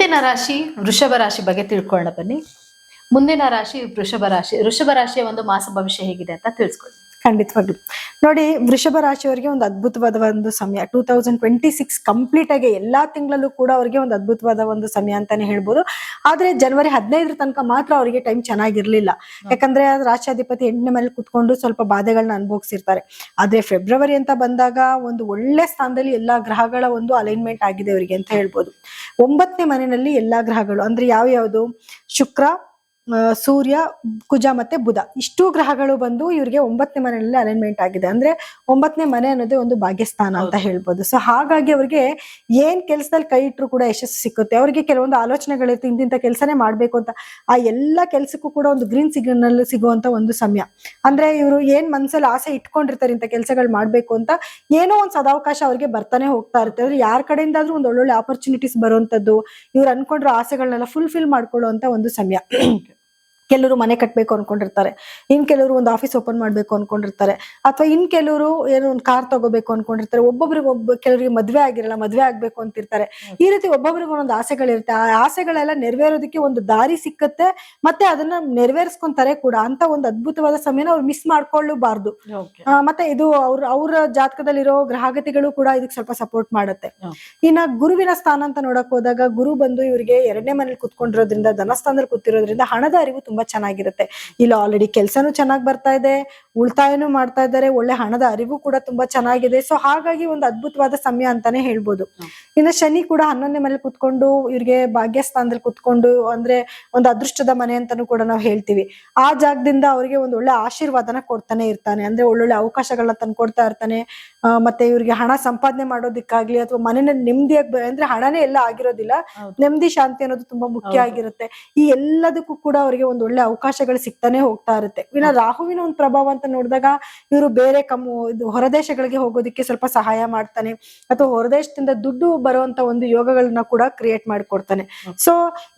ಮುಂದಿನ ರಾಶಿ ವೃಷಭ ರಾಶಿ ಬಗ್ಗೆ ತಿಳ್ಕೊಳ್ಳೋಣ ಬನ್ನಿ. ಮುಂದಿನ ರಾಶಿ ವೃಷಭ ರಾಶಿ. ವೃಷಭ ರಾಶಿಯ ಒಂದು ಮಾಸ ಭವಿಷ್ಯ ಹೇಗಿದೆ ಅಂತ ತಿಳಿಸ್ಕೊಳ್ಳಿ. ಖಂಡಿತವಾಗ್ಲು ನೋಡಿ, ವೃಷಭ ರಾಶಿಯವರಿಗೆ ಒಂದು ಅದ್ಭುತವಾದ ಒಂದು ಸಮಯ. 2026 ಕಂಪ್ಲೀಟ್ ಆಗಿ ಎಲ್ಲಾ ತಿಂಗಳಲ್ಲೂ ಕೂಡ ಅವರಿಗೆ ಒಂದು ಅದ್ಭುತವಾದ ಒಂದು ಸಮಯ ಅಂತಾನೆ ಹೇಳ್ಬೋದು. ಆದ್ರೆ ಜನವರಿ 15 ತನಕ ಮಾತ್ರ ಅವರಿಗೆ ಟೈಮ್ ಚೆನ್ನಾಗಿರ್ಲಿಲ್ಲ. ಯಾಕಂದ್ರೆ ರಾಷ್ಟ್ರಾಧಿಪತಿ 8ನೇ ಮನೇಲಿ ಕುತ್ಕೊಂಡು ಸ್ವಲ್ಪ ಬಾಧೆಗಳನ್ನ ಅನುಭವಿಸಿರ್ತಾರೆ. ಆದ್ರೆ ಫೆಬ್ರವರಿ ಅಂತ ಬಂದಾಗ ಒಂದು ಒಳ್ಳೆ ಸ್ಥಾನದಲ್ಲಿ ಎಲ್ಲಾ ಗ್ರಹಗಳ ಒಂದು ಅಲೈನ್ಮೆಂಟ್ ಆಗಿದೆ ಅವರಿಗೆ ಅಂತ ಹೇಳ್ಬೋದು. 9ನೇ ಮನೆಯಲ್ಲಿ ಎಲ್ಲಾ ಗ್ರಹಗಳು ಅಂದ್ರೆ ಯಾವ್ಯಾವುದು, ಶುಕ್ರ, ಸೂರ್ಯ, ಕುಜ ಮತ್ತೆ ಬುಧ, ಇಷ್ಟು ಗ್ರಹಗಳು ಬಂದು ಇವ್ರಿಗೆ 9ನೇ ಮನೆಯಲ್ಲಿ ಅಲೈನ್ಮೆಂಟ್ ಆಗಿದೆ. ಅಂದ್ರೆ 9ನೇ ಮನೆ ಅನ್ನೋದೇ ಒಂದು ಭಾಗ್ಯಸ್ಥಾನ ಅಂತ ಹೇಳ್ಬೋದು. ಸೊ ಹಾಗಾಗಿ ಅವ್ರಿಗೆ ಏನ್ ಕೆಲ್ಸದಲ್ಲಿ ಕೈ ಇಟ್ರು ಕೂಡ ಯಶಸ್ಸು ಸಿಕ್ಕುತ್ತೆ. ಅವ್ರಿಗೆ ಕೆಲವೊಂದು ಆಲೋಚನೆಗಳಿರುತ್ತೆ, ಇಂತಿಂತ ಕೆಲಸನೇ ಮಾಡ್ಬೇಕು ಅಂತ. ಆ ಎಲ್ಲಾ ಕೆಲ್ಸಕ್ಕೂ ಕೂಡ ಒಂದು ಗ್ರೀನ್ ಸಿಗ್ನಲ್ ಸಿಗುವಂತ ಒಂದು ಸಮಯ. ಅಂದ್ರೆ ಇವರು ಏನ್ ಮನ್ಸಲ್ಲಿ ಆಸೆ ಇಟ್ಕೊಂಡಿರ್ತಾರೆ ಇಂತ ಕೆಲ್ಸಗಳು ಮಾಡ್ಬೇಕು ಅಂತ, ಏನೋ ಒಂದ್ ಸದಾವಕಾಶ ಅವ್ರಿಗೆ ಬರ್ತಾನೆ ಹೋಗ್ತಾ ಇರುತ್ತೆ. ಅಂದ್ರೆ ಯಾರ ಕಡೆಯಿಂದಾದ್ರೂ ಒಂದ್ ಒಳ್ಳೊಳ್ಳೆ ಆಪರ್ಚುನಿಟೀಸ್ ಬರುವಂತದ್ದು, ಇವ್ರು ಅನ್ಕೊಂಡಿರೋ ಆಸೆಗಳನ್ನೆಲ್ಲ ಫುಲ್ಫಿಲ್ ಮಾಡ್ಕೊಳ್ಳುವಂತ ಒಂದು ಸಮಯ. ಕೆಲವರು ಮನೆ ಕಟ್ಬೇಕು ಅನ್ಕೊಂಡಿರ್ತಾರೆ, ಇನ್ ಕೆಲವರು ಒಂದು ಆಫೀಸ್ ಓಪನ್ ಮಾಡ್ಬೇಕು ಅನ್ಕೊಂಡಿರ್ತಾರೆ, ಅಥವಾ ಇನ್ ಕೆಲವರು ಏನೋ ಒಂದು ಕಾರ್ ತಗೋಬೇಕು ಅನ್ಕೊಂಡಿರ್ತಾರೆ. ಕೆಲವರಿಗೆ ಮದ್ವೆ ಆಗಿರಲ್ಲ, ಮದ್ವೆ ಆಗ್ಬೇಕು ಅಂತಿರ್ತಾರೆ. ಈ ರೀತಿ ಒಬ್ಬೊಬ್ರಿಗೆ ಒಂದೊಂದು ಆಸೆಗಳಿರುತ್ತೆ. ಆ ಆಸೆಗಳೆಲ್ಲ ನೆರವೇರೋದಕ್ಕೆ ಒಂದು ದಾರಿ ಸಿಕ್ಕತ್ತೆ, ಮತ್ತೆ ಅದನ್ನ ನೆರವೇರಿಸ್ಕೊಂತಾರೆ ಕೂಡ. ಅಂತ ಒಂದು ಅದ್ಭುತವಾದ ಸಮಯನ ಅವ್ರು ಮಿಸ್ ಮಾಡ್ಕೊಳ್ಳಬಾರ್ದು. ಮತ್ತೆ ಇದು ಅವ್ರ ಜಾತಕದಲ್ಲಿರೋ ಗ್ರಹಗತಿಗಳು ಕೂಡ ಇದಕ್ಕೆ ಸ್ವಲ್ಪ ಸಪೋರ್ಟ್ ಮಾಡುತ್ತೆ. ಇನ್ನ ಗುರುವಿನ ಸ್ಥಾನ ಅಂತ ನೋಡಕ್ ಹೋದಾಗ, ಗುರು ಬಂದು ಇವರಿಗೆ 2ನೇ ಮನೇಲಿ ಕುತ್ಕೊಂಡಿರೋದ್ರಿಂದ, ಧನಸ್ಥಾನದಲ್ಲಿ ಕೂತಿರೋದ್ರಿಂದ ಹಣದ ಅರಿವು ತುಂಬಾ ಚೆನ್ನಾಗಿರುತ್ತೆ. ಇಲ್ಲ ಆಲ್ರೆಡಿ ಕೆಲ್ಸನೂ ಚೆನ್ನಾಗಿ ಬರ್ತಾ ಇದೆ, ಉಳಿತಾಯನೂ ಮಾಡ್ತಾ ಇದ್ದಾರೆ, ಒಳ್ಳೆ ಹಣದ ಅರಿವು ಕೂಡ ತುಂಬಾ ಚೆನ್ನಾಗಿದೆ. ಸೊ ಹಾಗಾಗಿ ಒಂದು ಅದ್ಭುತವಾದ ಸಮಯ ಅಂತಾನೆ ಹೇಳ್ಬೋದು. ಇನ್ನು ಶನಿ ಕೂಡ 11ನೇ ಮನೇಲಿ ಕುತ್ಕೊಂಡು ಇವ್ರಿಗೆ ಭಾಗ್ಯಸ್ಥಾನದಲ್ಲಿ ಕುತ್ಕೊಂಡು, ಅಂದ್ರೆ ಒಂದು ಅದೃಷ್ಟದ ಮನೆ ಅಂತಾನು ಕೂಡ ನಾವು ಹೇಳ್ತೀವಿ. ಆ ಜಾಗದಿಂದ ಅವರಿಗೆ ಒಂದು ಒಳ್ಳೆ ಆಶೀರ್ವಾದನ ಕೊಡ್ತಾನೆ ಇರ್ತಾನೆ. ಅಂದ್ರೆ ಒಳ್ಳೊಳ್ಳೆ ಅವಕಾಶಗಳನ್ನ ತಂದ್ಕೊಡ್ತಾ ಇರ್ತಾನೆ. ಮತ್ತೆ ಇವ್ರಿಗೆ ಹಣ ಸಂಪಾದನೆ ಮಾಡೋದಿಕ್ಕಾಗ್ಲಿ, ಅಥವಾ ಮನೆಯ ನೆಮ್ಮದಿಯಾಗಿ, ಅಂದ್ರೆ ಹಣನೇ ಎಲ್ಲ ಆಗಿರೋದಿಲ್ಲ, ನೆಮ್ಮದಿ ಶಾಂತಿ ಅನ್ನೋದು ತುಂಬಾ ಮುಖ್ಯ ಆಗಿರುತ್ತೆ. ಈ ಎಲ್ಲದಕ್ಕೂ ಕೂಡ ಅವರಿಗೆ ಒಂದು ಒಳ್ಳೆ ಅವಕಾಶಗಳು ಸಿಗ್ತಾನೆ ಹೋಗ್ತಾ ಇರುತ್ತೆ. ಇನ್ನ ರಾಹುವಿನ ಒಂದು ಪ್ರಭಾವ ಅಂತ ನೋಡಿದಾಗ, ಇವರು ಬೇರೆ ಹೊರದೇಶಗಳಿಗೆ ಹೋಗೋದಿಕ್ಕೆ ಸ್ವಲ್ಪ ಸಹಾಯ ಮಾಡ್ತಾನೆ, ಅಥವಾ ಹೊರದೇಶದಿಂದ ದುಡ್ಡು ಬರುವಂತ ಒಂದು ಯೋಗಗಳನ್ನ ಕೂಡ ಕ್ರಿಯೇಟ್ ಮಾಡಿಕೊಡ್ತಾನೆ. ಸೊ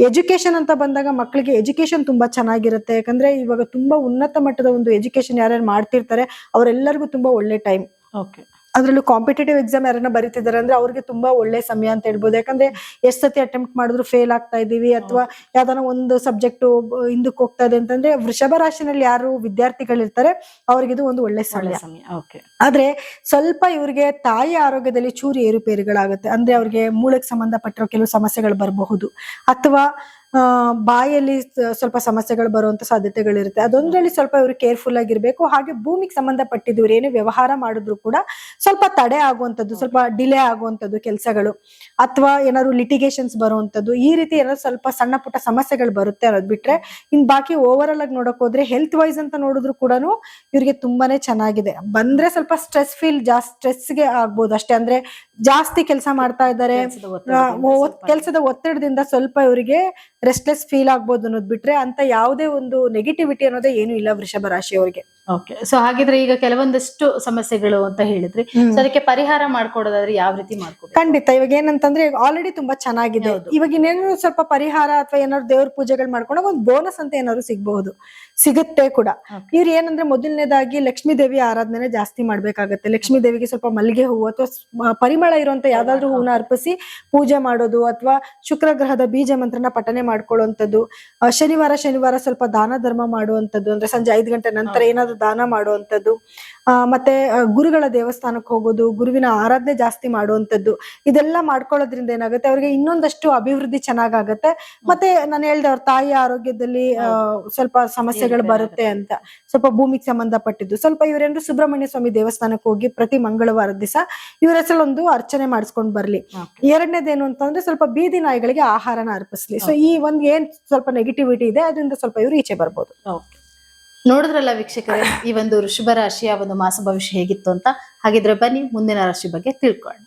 ಎಜುಕೇಶನ್ ಅಂತ ಬಂದಾಗ, ಮಕ್ಕಳಿಗೆ ಎಜುಕೇಶನ್ ತುಂಬಾ ಚೆನ್ನಾಗಿರುತ್ತೆ. ಯಾಕಂದ್ರೆ ಇವಾಗ ತುಂಬಾ ಉನ್ನತ ಮಟ್ಟದ ಒಂದು ಎಜುಕೇಶನ್ ಯಾರ್ಯಾರು ಮಾಡ್ತಿರ್ತಾರೆ ಅವರೆಲ್ಲರಿಗೂ ತುಂಬಾ ಒಳ್ಳೆ ಟೈಮ್. ಅದ್ರಲ್ಲೂ ಕಾಂಪಿಟೇಟಿವ್ ಎಕ್ಸಾಮ್ ಯಾರನ್ನ ಬರೀತಿದ್ದಾರೆ ಅಂದ್ರೆ ಅವ್ರಿಗೆ ತುಂಬಾ ಒಳ್ಳೆ ಸಮಯ ಅಂತ ಹೇಳ್ಬೋದು. ಯಾಕಂದ್ರೆ ಎಷ್ಟ್ ಸತಿ ಅಟೆಂಪ್ಟ್ ಮಾಡಿದ್ರು ಫೇಲ್ ಆಗ್ತಾ ಇದೀವಿ, ಅಥವಾ ಯಾವ್ದಾನ ಒಂದು ಸಬ್ಜೆಕ್ಟ್ ಹಿಂದಕ್ಕೆ ಹೋಗ್ತಾ ಇದೆ ಅಂತಂದ್ರೆ, ವೃಷಭ ರಾಶಿನಲ್ಲಿ ಯಾರು ವಿದ್ಯಾರ್ಥಿಗಳಿರ್ತಾರೆ ಅವ್ರಿಗಿದು ಒಂದು ಒಳ್ಳೆ ಸಮಯ. ಆದ್ರೆ ಸ್ವಲ್ಪ ಇವ್ರಿಗೆ ತಾಯಿ ಆರೋಗ್ಯದಲ್ಲಿ ಚೂರು ಏರುಪೇರುಗಳಾಗುತ್ತೆ. ಅಂದ್ರೆ ಅವ್ರಿಗೆ ಮೂಳೆಗೆ ಸಂಬಂಧಪಟ್ಟಿರೋ ಕೆಲವು ಸಮಸ್ಯೆಗಳು ಬರಬಹುದು, ಅಥವಾ ಬಾಯಲ್ಲಿ ಸ್ವಲ್ಪ ಸಮಸ್ಯೆಗಳು ಬರುವಂತ ಸಾಧ್ಯತೆಗಳಿರುತ್ತೆ. ಅದೊಂದ್ರಲ್ಲಿ ಸ್ವಲ್ಪ ಇವ್ರು ಕೇರ್ಫುಲ್ ಆಗಿರ್ಬೇಕು. ಹಾಗೆ ಭೂಮಿಗೆ ಸಂಬಂಧಪಟ್ಟಿದ್ದು ಇವ್ರು ಏನೇ ವ್ಯವಹಾರ ಮಾಡಿದ್ರು ಕೂಡ ಸ್ವಲ್ಪ ತಡೆ ಆಗುವಂತದ್ದು, ಸ್ವಲ್ಪ ಡಿಲೇ ಆಗುವಂತದ್ದು ಕೆಲಸಗಳು, ಅಥವಾ ಏನಾದ್ರು ಲಿಟಿಗೇಷನ್ಸ್ ಬರುವಂತದ್ದು, ಈ ರೀತಿ ಏನಾದ್ರು ಸ್ವಲ್ಪ ಸಣ್ಣ ಪುಟ್ಟ ಸಮಸ್ಯೆಗಳು ಬರುತ್ತೆ ಅನ್ನೋದ್ ಬಿಟ್ರೆ, ಇನ್ ಬಾಕಿ ಓವರ್ ಆಲ್ ಆಗಿ ನೋಡಕ್ ಹೋದ್ರೆ ಹೆಲ್ತ್ ವೈಸ್ ಅಂತ ನೋಡಿದ್ರು ಕೂಡ ಇವ್ರಿಗೆ ತುಂಬಾನೇ ಚೆನ್ನಾಗಿದೆ. ಬಂದ್ರೆ ಸ್ವಲ್ಪ ಸ್ಟ್ರೆಸ್ ಫೀಲ್ ಜಾಸ್ತಿ, ಸ್ಟ್ರೆಸ್ಗೆ ಆಗ್ಬೋದು ಅಷ್ಟೇ. ಅಂದ್ರೆ ಜಾಸ್ತಿ ಕೆಲಸ ಮಾಡ್ತಾ ಇದ್ದಾರೆ, ಕೆಲಸದ ಒತ್ತಡದಿಂದ ಸ್ವಲ್ಪ ಇವರಿಗೆ ರೆಸ್ಟ್ಲೆಸ್ ಫೀಲ್ ಆಗ್ಬೋದು ಅನ್ನೋದ್ ಬಿಟ್ರೆ, ಅಂತ ಯಾವುದೇ ಒಂದು ನೆಗೆಟಿವಿಟಿ ಅನ್ನೋದೇ ಏನು ಇಲ್ಲ ವೃಷಭ ರಾಶಿಯವರಿಗೆ. ಓಕೆ, ಸೊ ಹಾಗಿದ್ರೆ ಈಗ ಕೆಲವೊಂದಷ್ಟು ಸಮಸ್ಯೆಗಳು ಅಂತ ಹೇಳಿದ್ರಿ, ಅದಕ್ಕೆ ಪರಿಹಾರ ಮಾಡ್ಕೊಡೋದಾದ್ರೆ ಯಾವ ರೀತಿ ಮಾಡ್ಕೊಬೇಕು? ಖಂಡಿತ. ಇವಾಗ ಏನಂತಂದ್ರೆ, ಆಲ್ರೆಡಿ ತುಂಬಾ ಚೆನ್ನಾಗಿದೆ. ಇವಾಗ ಇನ್ನೇನು ಸ್ವಲ್ಪ ಪರಿಹಾರ ಅಥವಾ ಏನಾದ್ರು ದೇವ್ರ ಪೂಜೆಗಳು ಮಾಡ್ಕೊಂಡಾಗ ಒಂದು ಬೋನಸ್ ಅಂತ ಏನಾದ್ರು ಸಿಗುತ್ತೆ ಕೂಡ. ಇವ್ರು ಏನಂದ್ರೆ, ಮೊದಲನೇದಾಗಿ ಲಕ್ಷ್ಮೀ ದೇವಿ ಆರಾಧನೆ ಜಾಸ್ತಿ ಮಾಡ್ಬೇಕಾಗತ್ತೆ. ಲಕ್ಷ್ಮೀ ದೇವಿಗೆ ಸ್ವಲ್ಪ ಮಲ್ಲಿಗೆ ಹೂವು ಅಥವಾ ಪರಿಮಳ ಇರುವಂತ ಯಾವ್ದಾದ್ರು ಹೂವನ್ನ ಅರ್ಪಿಸಿ ಪೂಜೆ ಮಾಡೋದು, ಅಥವಾ ಶುಕ್ರ ಗ್ರಹದ ಬೀಜ ಮಂತ್ರನ ಪಠನೆ ಮಾಡ್ಕೊಳ್ಳುವಂಥದ್ದು. ಶನಿವಾರ ಸ್ವಲ್ಪ ದಾನ ಧರ್ಮ ಮಾಡುವಂಥದ್ದು, ಅಂದ್ರೆ ಸಂಜೆ 5 ಗಂಟೆ ನಂತರ ಏನಾದ್ರು ದಾನ ಮಾಡುವಂಥದ್ದು. ಮತ್ತೆ ಗುರುಗಳ ದೇವಸ್ಥಾನಕ್ಕೆ ಹೋಗೋದು, ಗುರುವಿನ ಆರಾಧನೆ ಜಾಸ್ತಿ ಮಾಡುವಂಥದ್ದು. ಇದೆಲ್ಲ ಮಾಡ್ಕೊಳ್ಳೋದ್ರಿಂದ ಏನಾಗುತ್ತೆ, ಅವ್ರಿಗೆ ಇನ್ನೊಂದಷ್ಟು ಅಭಿವೃದ್ಧಿ ಚೆನ್ನಾಗಾಗತ್ತೆ. ಮತ್ತೆ ನಾನು ಹೇಳ್ದೆ, ಅವ್ರ ತಾಯಿಯ ಆರೋಗ್ಯದಲ್ಲಿ ಸ್ವಲ್ಪ ಸಮಸ್ಯೆಗಳು ಬರುತ್ತೆ ಅಂತ, ಸ್ವಲ್ಪ ಭೂಮಿಗೆ ಸಂಬಂಧಪಟ್ಟಿದ್ದು. ಸ್ವಲ್ಪ ಇವ್ರೇನ್ರು ಸುಬ್ರಹ್ಮಣ್ಯ ಸ್ವಾಮಿ ದೇವಸ್ಥಾನಕ್ಕೆ ಹೋಗಿ ಪ್ರತಿ ಮಂಗಳವಾರ ದಿವಸ ಇವ್ರ ಹೆಸರು ಒಂದು ಅರ್ಚನೆ ಮಾಡಿಸ್ಕೊಂಡ್ ಬರ್ಲಿ. ಎರಡನೇದೇನು ಅಂತಂದ್ರೆ, ಸ್ವಲ್ಪ ಬೀದಿ ನಾಯಿಗಳಿಗೆ ಆಹಾರನ ಅರ್ಪಿಸ್ಲಿ. ಸೊ ಈ ಒಂದ್ ಏನ್ ಸ್ವಲ್ಪ ನೆಗೆಟಿವಿಟಿ ಇದೆ ಅದರಿಂದ ಸ್ವಲ್ಪ ಇವ್ರು ಈಚೆ ಬರ್ಬೋದು. ನೋಡಿದ್ರಲ್ಲ ವೀಕ್ಷಕರೇ, ಈ ಒಂದು ವೃಷಭ ರಾಶಿಯ ಒಂದು ಮಾಸ ಭವಿಷ್ಯ ಹೇಗಿತ್ತು ಅಂತ. ಹಾಗಿದ್ರೆ ಬನ್ನಿ ಮುಂದಿನ ರಾಶಿ ಬಗ್ಗೆ ತಿಳ್ಕೊಳ್ಳೋಣ.